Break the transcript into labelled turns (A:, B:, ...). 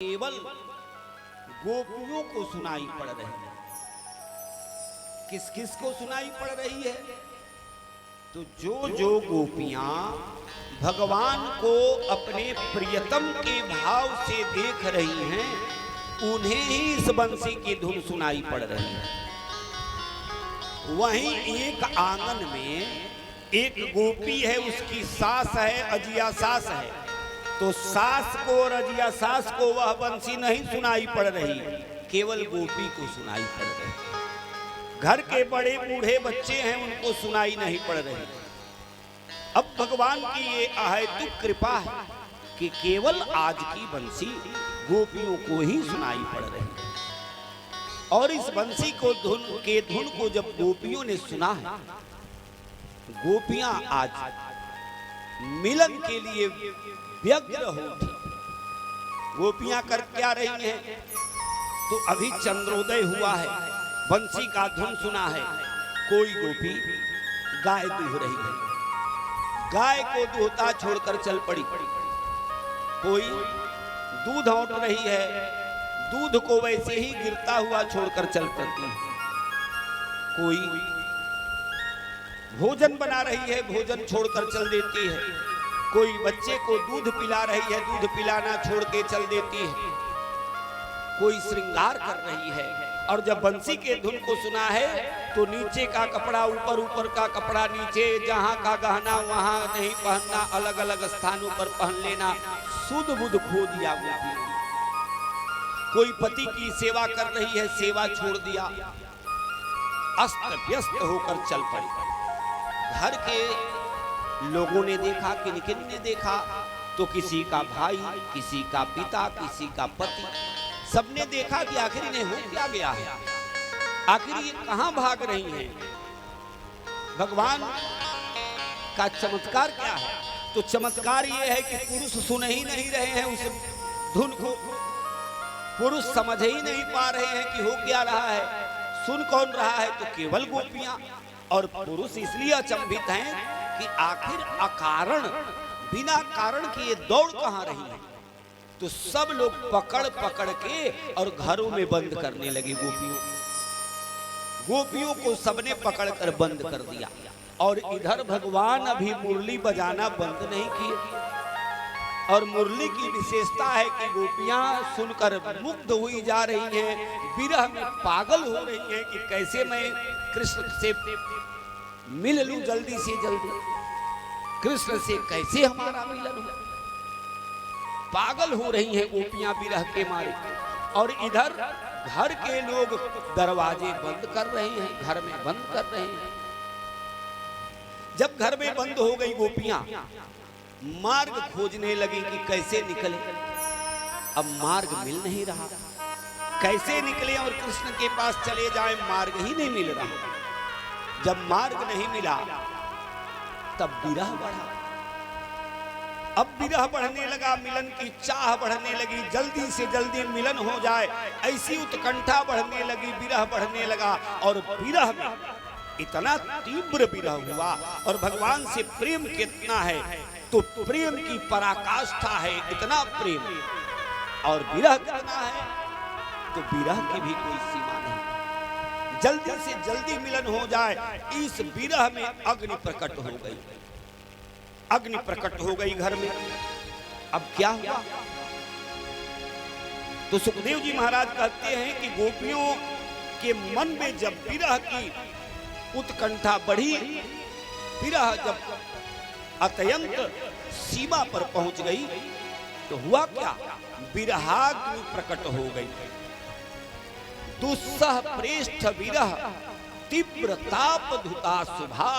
A: केवल गोपियों को सुनाई पड़ रही है। किस किस को सुनाई पड़ रही है? तो जो जो गोपियां भगवान को अपने प्रियतम के भाव से देख रही हैं, उन्हें ही इस बंसी की धुन सुनाई पड़ रही है। वहीं एक आंगन में एक गोपी है, उसकी सास है, अजिया सास है। तो सास को और अजिया सास को वह बंसी नहीं सुनाई पड़ रही, केवल गोपी को सुनाई पड़ रही। घर के बड़े बूढ़े बच्चे हैं, उनको सुनाई नहीं पड़ रही। अब भगवान की ये अहेतुक कृपा है कि केवल आज की बंसी गोपियों को ही सुनाई पड़ रही है। और इस बंसी को धुन को जब गोपियों ने सुना है, गोपियां आज मिलन के लिए व्यग्र हो उठी। गोपियां कर क्या रही हैं? तो अभी चंद्रोदय हुआ है, बंसी का धुन सुना है। कोई गोपी गाय दूह रही है, गाय को दूहता छोड़कर चल पड़ी। कोई दूध औंट रही है, दूध को वैसे ही गिरता हुआ छोड़कर चल पड़ती है। कोई भोजन बना रही है, भोजन छोड़कर चल देती है। कोई बच्चे को दूध पिला रही है, दूध पिलाना छोड़ के चल देती है। कोई श्रृंगार कर रही है। और जब बंसी के धुन को सुना है तो नीचे का कपड़ा ऊपर, ऊपर का कपड़ा नीचे, जहां का गहना वहां नहीं पहनना, अलग अलग स्थानों पर पहन लेना, सुध बुध खो दिया गोपी। कोई पति की सेवा कर रही है, सेवा छोड़ दिया, अस्त व्यस्त होकर चल पड़ी। घर के लोगों ने देखा, किन ने देखा, तो किसी का भाई, किसी का पिता, किसी का पति, सबने देखा कि आखिर इन्हें हो क्या गया है, आखिर ये कहां भाग रही हैं। भगवान का चमत्कार क्या है? तो चमत्कार ये है कि पुरुष सुन ही नहीं रहे हैं उस धुन को, पुरुष समझ ही नहीं पा रहे हैं कि हो क्या रहा है, सुन कौन रहा है? तो केवल गोपियां। और पुरुष इसलिए अचंभित हैं कि आखिर अकारण, बिना कारण के ये दौड़ कहां रही है। तो सब लोग पकड़ पकड़ के और घरों में बंद करने लगे गोपियों को सबने पकड़कर बंद कर दिया। और इधर भगवान अभी मुरली बजाना बंद नहीं किए। और मुरली की विशेषता है कि गोपियां सुनकर मुग्ध हुई जा रही हैं, विरह में पागल हो रही हैं कि कैसे मैं कृष्ण से मिल लूं जल्दी से जल्दी, कृष्ण से कैसे हमारा मिलन हो। पागल हो रही हैं गोपियां विरह के मारे। और इधर घर के लोग दरवाजे बंद कर रहे हैं, घर में बंद कर रहे हैं। जब घर में बंद हो गई गोपियां, मार्ग खोजने लगी कि कैसे निकले। अब मार्ग मिल नहीं रहा, कैसे निकले और कृष्ण के पास चले जाएं, मार्ग ही नहीं मिल रहा। जब मार्ग नहीं मिला तब विरह बढ़ा। अब विरह बढ़ने लगा, मिलन की चाह बढ़ने लगी, जल्दी से जल्दी मिलन हो जाए, ऐसी उत्कंठा बढ़ने लगी, विरह बढ़ने लगा। और विरह में इतना तीव्र विरह हुआ। और भगवान से प्रेम कितना है, तो प्रेम की पराकाष्ठा है, इतना प्रेम। और विरह कितना है, तो विरह की भी कोई सीमा नहीं। जल्दी से जल्दी मिलन हो जाए, इस विरह में अग्नि प्रकट हो गई। अग्नि प्रकट हो गई घर में। अब क्या हुआ? तो सुखदेव जी महाराज कहते हैं कि गोपियों के मन में जब विरह की उत्कंठा बढ़ी, विरह जब अत्यंत सीमा पर पहुंच गई, तो हुआ क्या? विरहाग्नि प्रकट हो गई। दुस्सह प्रेष्ठ विरह तीव्र ताप धुता सुभा।